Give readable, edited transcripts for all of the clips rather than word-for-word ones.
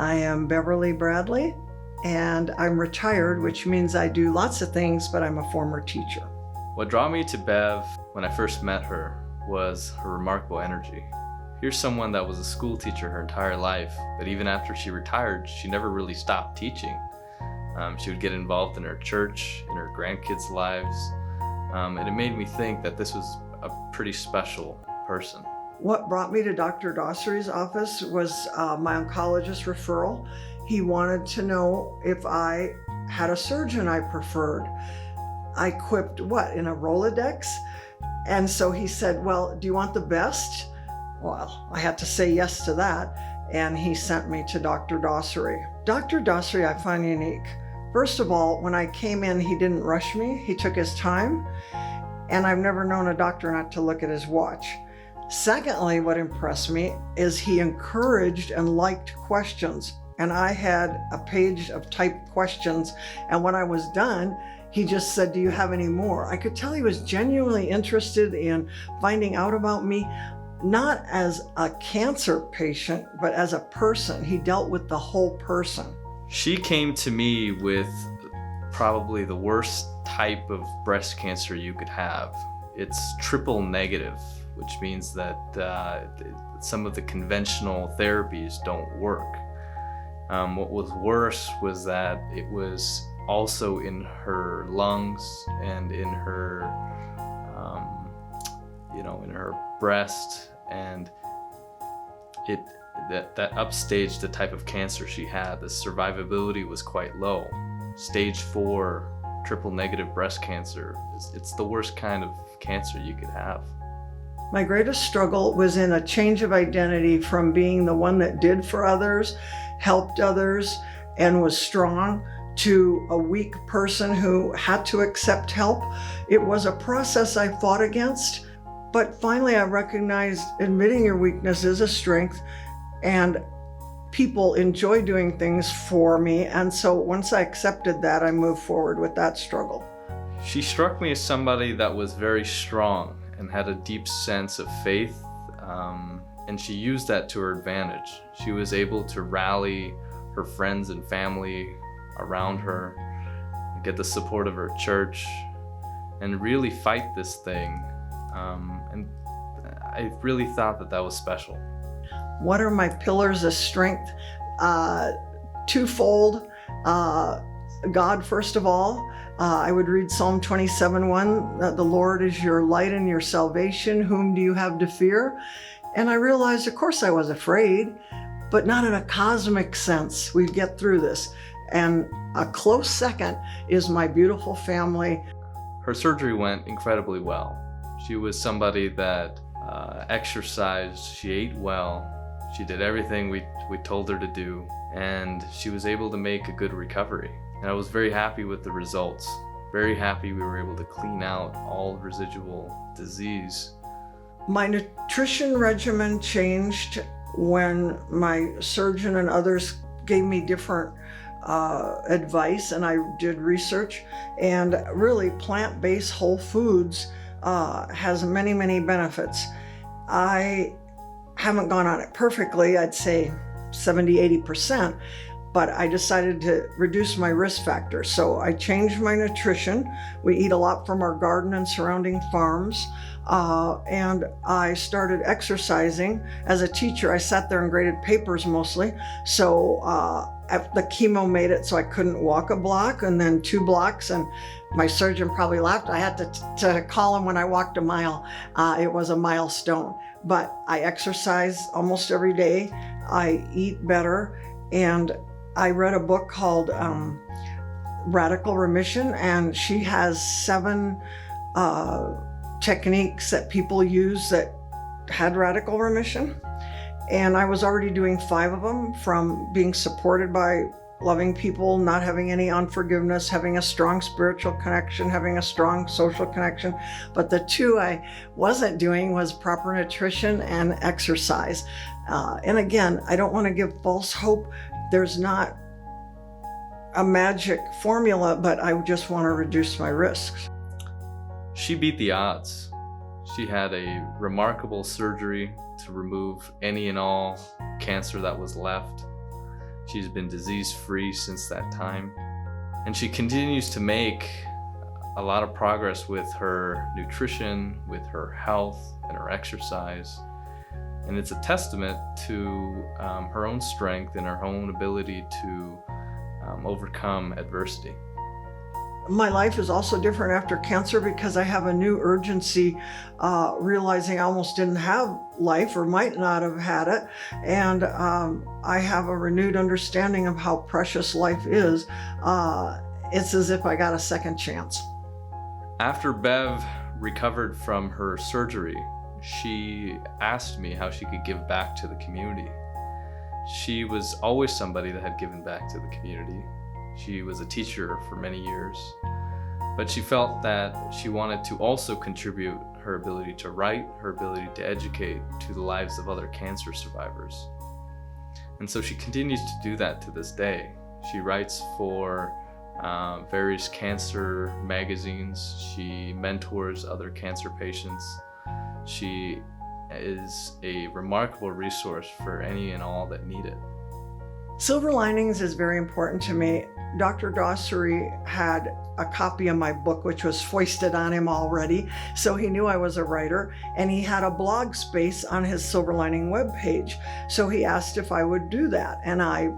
I am Beverly Bradley, and I'm retired, which means I do lots of things, but I'm a former teacher. What drew me to Bev when I first met her was her remarkable energy. Here's someone that was a school teacher her entire life, but even after she retired, she never really stopped teaching. She would get involved in her church, in her grandkids' lives, and it made me think that this was a pretty special person. What brought me to Dr. Dasari's office was my oncologist referral. He wanted to know if I had a surgeon I preferred. I quipped, what, in a Rolodex? And so he said, well, do you want the best? Well, I had to say yes to that, and he sent me to Dr. Dasari. Dr. Dasari I find unique. First of all, when I came in, he didn't rush me. He took his time, and I've never known a doctor not to look at his watch. Secondly, what impressed me is he encouraged and liked questions, and I had a page of typed questions, and when I was done, he just said, do you have any more? I could tell he was genuinely interested in finding out about me, not as a cancer patient, but as a person. He dealt with the whole person. She came to me with probably the worst type of breast cancer you could have. It's triple negative, which means that some of the conventional therapies don't work. What was worse was that it was also in her lungs and in her, in her breast, and that upstaged the type of cancer she had. The survivability was quite low. Stage 4 triple negative breast cancer, it's the worst kind of cancer you could have. My greatest struggle was in a change of identity from being the one that did for others, helped others, and was strong, to a weak person who had to accept help. It was a process I fought against, but finally I recognized admitting your weakness is a strength, and people enjoy doing things for me. And so once I accepted that, I moved forward with that struggle. She struck me as somebody that was very strong and had a deep sense of faith, and she used that to her advantage. She was able to rally her friends and family around her, get the support of her church, and really fight this thing. And I really thought that was special. What are my pillars of strength? Twofold. God, first of all. I would read Psalm 27:1, that the Lord is your light and your salvation. Whom do you have to fear? And I realized, of course I was afraid, but not in a cosmic sense. We'd get through this. And a close second is my beautiful family. Her surgery went incredibly well. She was somebody that exercised, she ate well, she did everything we told her to do, and she was able to make a good recovery. And I was very happy with the results. Very happy we were able to clean out all residual disease. My nutrition regimen changed when my surgeon and others gave me different advice, and I did research, and really plant-based whole foods has many, many benefits. I haven't gone on it perfectly, I'd say 70-80%, but I decided to reduce my risk factor. So I changed my nutrition. We eat a lot from our garden and surrounding farms. And I started exercising. As a teacher, I sat there and graded papers mostly. So the chemo made it so I couldn't walk a block, and then 2 blocks. And my surgeon probably laughed. I had to call him when I walked a mile. It was a milestone. But I exercise almost every day. I eat better. And I read a book called Radical Remission, and she has 7 techniques that people use that had radical remission. And I was already doing 5 of them, from being supported by loving people, not having any unforgiveness, having a strong spiritual connection, having a strong social connection. But the 2 I wasn't doing was proper nutrition and exercise. And again, I don't want to give false hope. There's not a magic formula, but I just want to reduce my risks. She beat the odds. She had a remarkable surgery to remove any and all cancer that was left. She's been disease-free since that time. And she continues to make a lot of progress with her nutrition, with her health, and her exercise. And it's a testament to her own strength and her own ability to overcome adversity. My life is also different after cancer because I have a new urgency, realizing I almost didn't have life or might not have had it. And I have a renewed understanding of how precious life is. It's as if I got a second chance. After Bev recovered from her surgery, she asked me how she could give back to the community. She was always somebody that had given back to the community. She was a teacher for many years, but she felt that she wanted to also contribute her ability to write, her ability to educate to the lives of other cancer survivors. And so she continues to do that to this day. She writes for various cancer magazines. She mentors other cancer patients. She is a remarkable resource for any and all that need it. Silver linings is very important to me. Dr. Dasari had a copy of my book, which was foisted on him already, so he knew I was a writer, and he had a blog space on his Silver Lining webpage. So he asked if I would do that, and I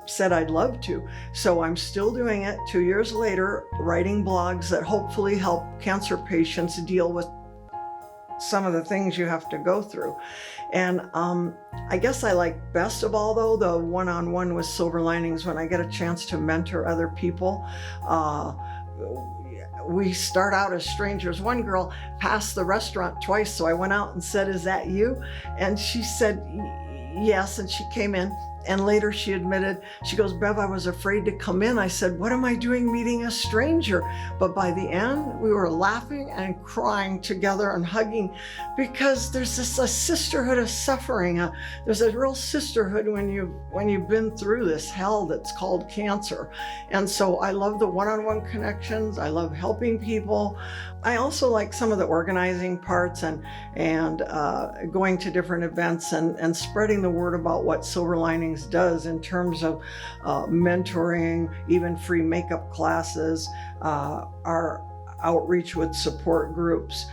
said I'd love to. So I'm still doing it 2 years later, writing blogs that hopefully help cancer patients deal with some of the things you have to go through. And I guess I like best of all, though, the one-on-one with Silver Linings when I get a chance to mentor other people. We start out as strangers. One girl passed the restaurant twice, so I went out and said, "Is that you?" And she said, "Yes," and she came in. And later she admitted, she goes, "Bev, I was afraid to come in." I said, "What am I doing meeting a stranger?" But by the end, we were laughing and crying together and hugging, because there's a sisterhood of suffering. There's a real sisterhood when you've been through this hell that's called cancer. And so I love the one-on-one connections. I love helping people. I also like some of the organizing parts and going to different events and spreading the word about what Silver Linings does in terms of mentoring, even free makeup classes, our outreach with support groups.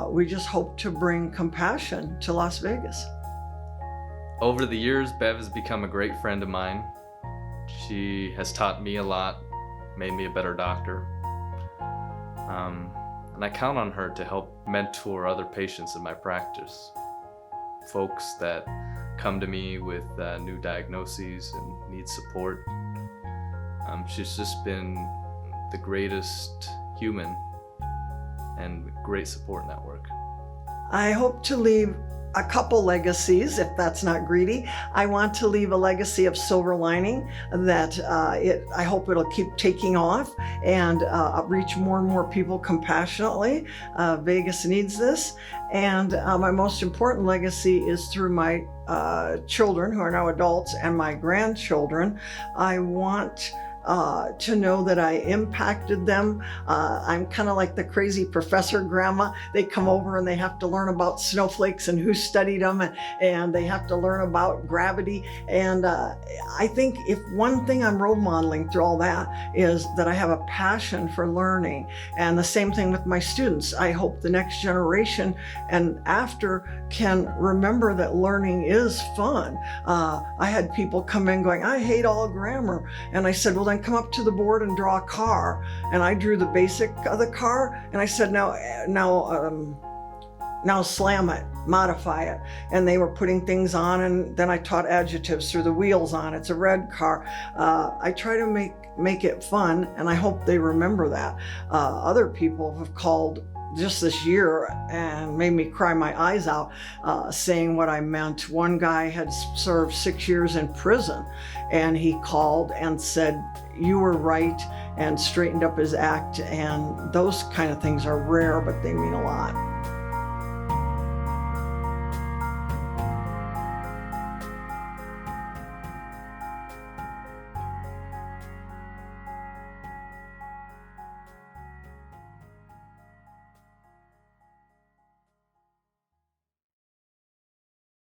We just hope to bring compassion to Las Vegas. Over the years, Bev has become a great friend of mine. She has taught me a lot, made me a better doctor. And I count on her to help mentor other patients in my practice. Folks that come to me with new diagnoses and need support. She's just been the greatest human and great support network. I hope to leave a couple legacies, if that's not greedy. I want to leave a legacy of Silver Lining that I hope it'll keep taking off and reach more and more people compassionately. Vegas needs this. And my most important legacy is through my children, who are now adults, and my grandchildren. I want to know that I impacted them. I'm kind of like the crazy professor grandma. They come over and they have to learn about snowflakes and who studied them, and they have to learn about gravity. And I think if one thing I'm role modeling through all that is that I have a passion for learning. And the same thing with my students. I hope the next generation and after can remember that learning is fun. I had people come in going, "I hate all grammar." And I said, "Well, then come up to the board and draw a car." And I drew the basic of the car, and I said, now slam it, modify it. And they were putting things on, and then I taught adjectives through the wheels on. It's a red car. I try to make it fun, and I hope they remember that. Other people have called just this year and made me cry my eyes out, saying what I meant. One guy had served 6 years in prison, and he called and said, "You were right," and straightened up his act. And those kind of things are rare, but they mean a lot.